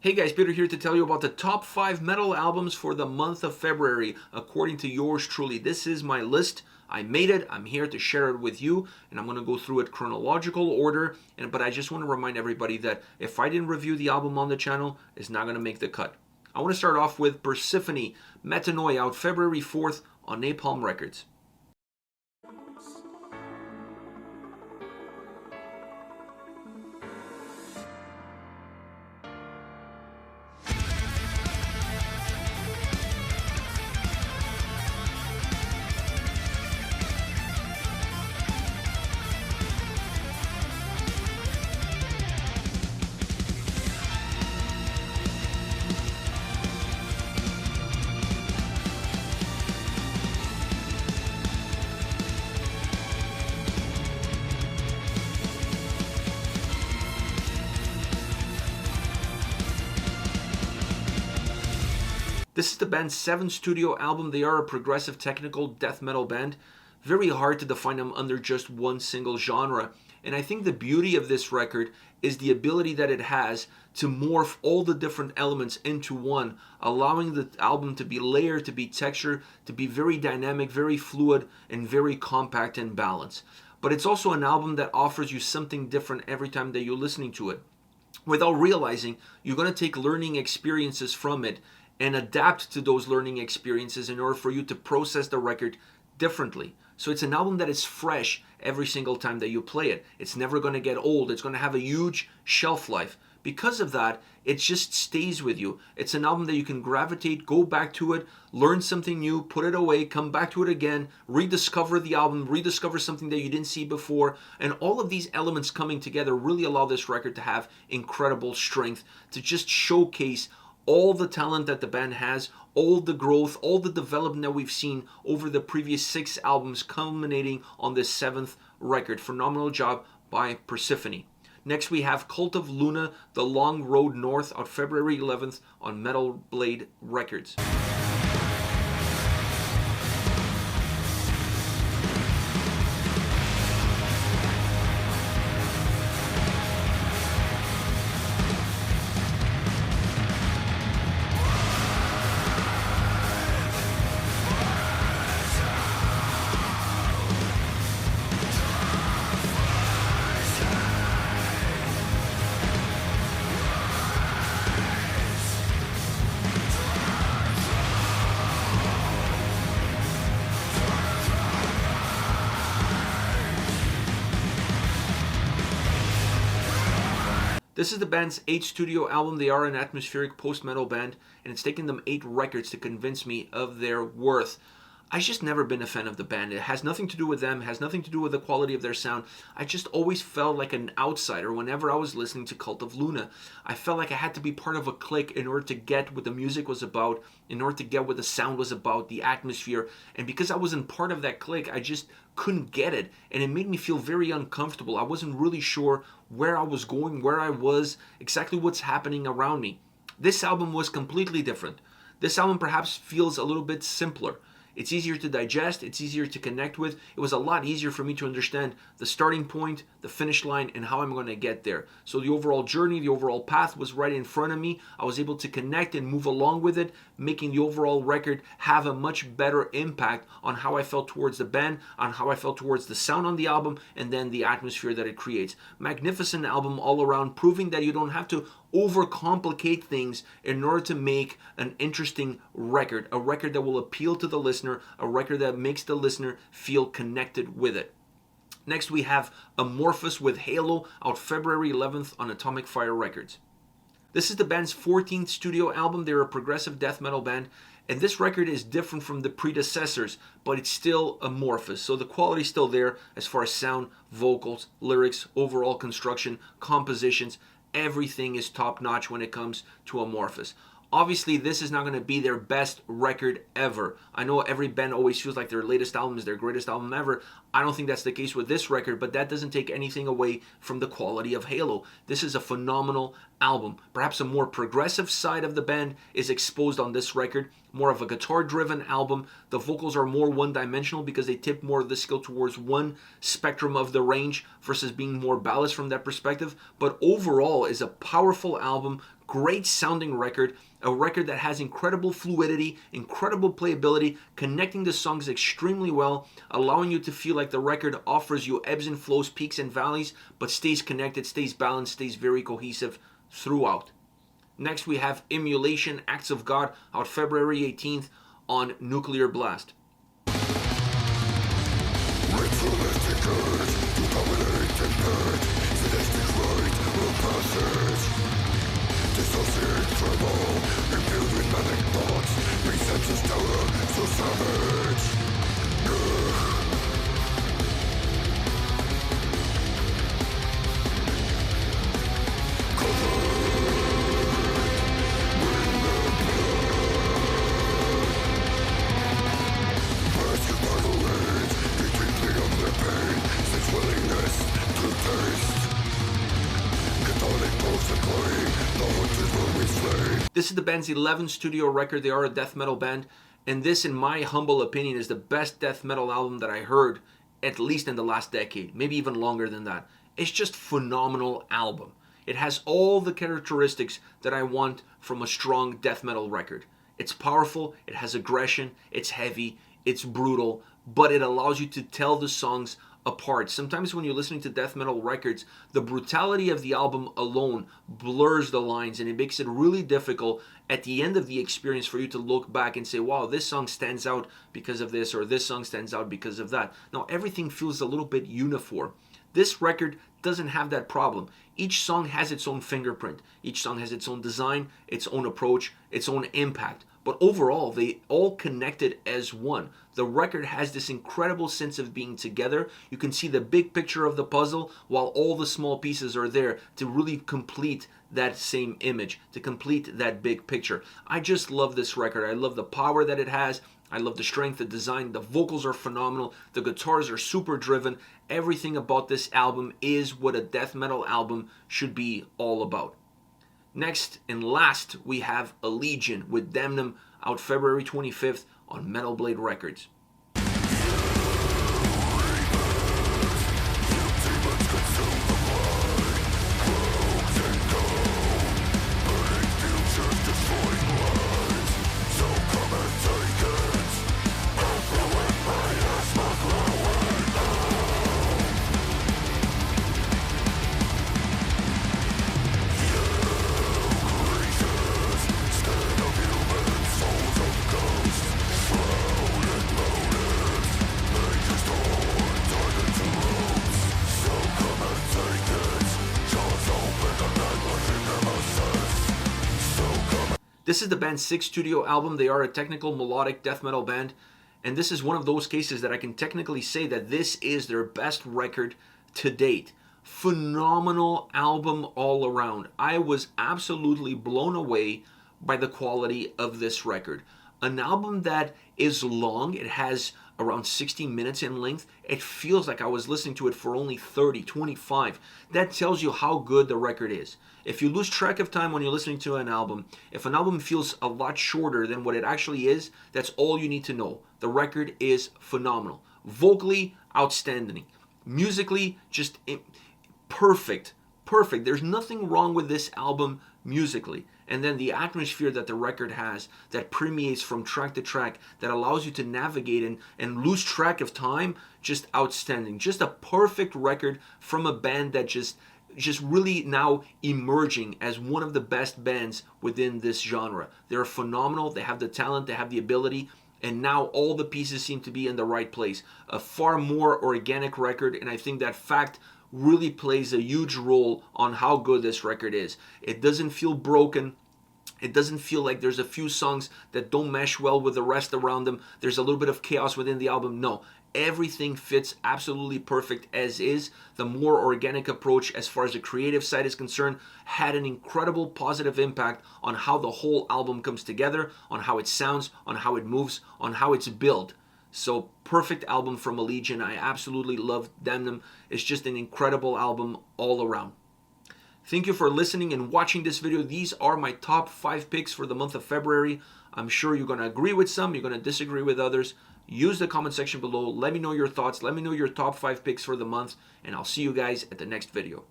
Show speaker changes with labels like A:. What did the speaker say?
A: Hey guys, Peter here to tell you about the top 5 metal albums for the month of February, according to yours truly. This is my list. I made it. I'm here to share it with you, and I'm going to go through it chronological order. But I just want to remind everybody that if I didn't review the album on the channel, it's not going to make the cut. I want to start off with Persefone, Metanoia, out February 4th on Napalm Records. This is the band's 7th studio album. They are a progressive technical death metal band. Very hard to define them under just one single genre. And I think the beauty of this record is the ability that it has to morph all the different elements into one, allowing the album to be layered, to be textured, to be very dynamic, very fluid, and very compact and balanced. But it's also an album that offers you something different every time that you're listening to it. Without realizing, you're going to take learning experiences from it and adapt to those learning experiences in order for you to process the record differently. So it's an album that is fresh every single time that you play it. It's never going to get old. It's going to have a huge shelf life. Because of that, it just stays with you. It's an album that you can gravitate, go back to it, learn something new, put it away, come back to it again, rediscover the album, rediscover something that you didn't see before. And all of these elements coming together really allow this record to have incredible strength, to just showcase all the talent that the band has, all the growth, all the development that we've seen over the previous 6 albums, culminating on this 7th record. Phenomenal job by Persefone. Next we have Cult of Luna, The Long Road North, out February 11th on Metal Blade Records. This is the band's 8th studio album. They are an atmospheric post-metal band, and it's taken them 8 records to convince me of their worth. I've just never been a fan of the band. It has nothing to do with them, has nothing to do with the quality of their sound. I just always felt like an outsider whenever I was listening to Cult of Luna. I felt like I had to be part of a clique in order to get what the music was about, in order to get what the sound was about, the atmosphere. And because I wasn't part of that clique, I just couldn't get it. And it made me feel very uncomfortable. I wasn't really sure where I was going, where I was, exactly what's happening around me. This album was completely different. This album perhaps feels a little bit simpler. It's easier to digest, it's easier to connect with. It was a lot easier for me to understand the starting point, the finish line, and how I'm going to get there. So the overall journey, the overall path was right in front of me. I was able to connect and move along with it, making the overall record have a much better impact on how I felt towards the band, on how I felt towards the sound on the album, and then the atmosphere that it creates. Magnificent album all around, proving that you don't have to overcomplicate things in order to make an interesting record, a record that will appeal to the listener, a record that makes the listener feel connected with it. Next we have Amorphis with Halo, out February 11th on Atomic Fire Records. This is the band's 14th studio album. They're a progressive death metal band, and this record is different from the predecessors, but it's still Amorphis, so the quality's still there as far as sound, vocals, lyrics, overall construction, compositions. Everything is top-notch when it comes to Amorphis. Obviously, this is not going to be their best record ever. I know every band always feels like their latest album is their greatest album ever. I don't think that's the case with this record, but that doesn't take anything away from the quality of Halo. This is a phenomenal album. Perhaps a more progressive side of the band is exposed on this record. More of a guitar-driven album. The vocals are more one-dimensional because they tip more of the skill towards one spectrum of the range versus being more balanced from that perspective. But overall is a powerful album, Great sounding record, a record that has incredible fluidity, incredible playability, connecting the songs extremely well, allowing you to feel like the record offers you ebbs and flows, peaks and valleys, but stays connected, stays balanced, stays very cohesive throughout. Next we have Immolation, Acts of God, out February 18th on Nuclear Blast. This is the band's 11th studio record. They are a death metal band, and this, in my humble opinion, is the best death metal album that I heard, at least in the last decade, maybe even longer than that. It's just a phenomenal album. It has all the characteristics that I want from a strong death metal record. It's powerful, it has aggression, it's heavy, it's brutal, but it allows you to tell the songs apart. Sometimes when you're listening to death metal records, the brutality of the album alone blurs the lines, and it makes it really difficult at the end of the experience for you to look back and say, wow, this song stands out because of this, or this song stands out because of that. Now everything feels a little bit uniform. This record doesn't have that problem. Each song has its own fingerprint. Each song has its own design, its own approach, its own impact. But overall, they all connected as one. The record has this incredible sense of being together. You can see the big picture of the puzzle while all the small pieces are there to really complete that same image, to complete that big picture. I just love this record. I love the power that it has. I love the strength, the design. The vocals are phenomenal. The guitars are super driven. Everything about this album is what a death metal album should be all about. Next and last, we have Allegaeon with Damnum, out February 25th on Metal Blade Records. This is the band's 6th studio album. They are a technical melodic death metal band, and this is one of those cases that I can technically say that this is their best record to date. Phenomenal album all around. I was absolutely blown away by the quality of this record. An album that is long. It has around 60 minutes in length. It feels like I was listening to it for only 30, 25. That tells you how good the record is. If you lose track of time when you're listening to an album, if an album feels a lot shorter than what it actually is, that's all you need to know. The record is phenomenal. Vocally, outstanding. Musically, just perfect. Perfect. There's nothing wrong with this album musically. And then the atmosphere that the record has, that permeates from track to track, that allows you to navigate and lose track of time, just outstanding. Just a perfect record from a band that just really now emerging as one of the best bands within this genre. They're phenomenal. They have the talent, they have the ability, and now all the pieces seem to be in the right place. A far more organic record, and I think that fact really plays a huge role on how good this record is. It doesn't feel broken. It doesn't feel like there's a few songs that don't mesh well with the rest around them. There's a little bit of chaos within the album. No, everything fits absolutely perfect as is. The more organic approach as far as the creative side is concerned had an incredible positive impact on how the whole album comes together, on how it sounds, on how it moves, on how it's built. So perfect album from Allegaeon. I absolutely love Damnum. It's just an incredible album all around. Thank you for listening and watching this video. These are my top 5 picks for the month of February. I'm sure you're going to agree with some, you're going to disagree with others. Use the comment section below. Let me know your thoughts. Let me know your top 5 picks for the month, and I'll see you guys at the next video.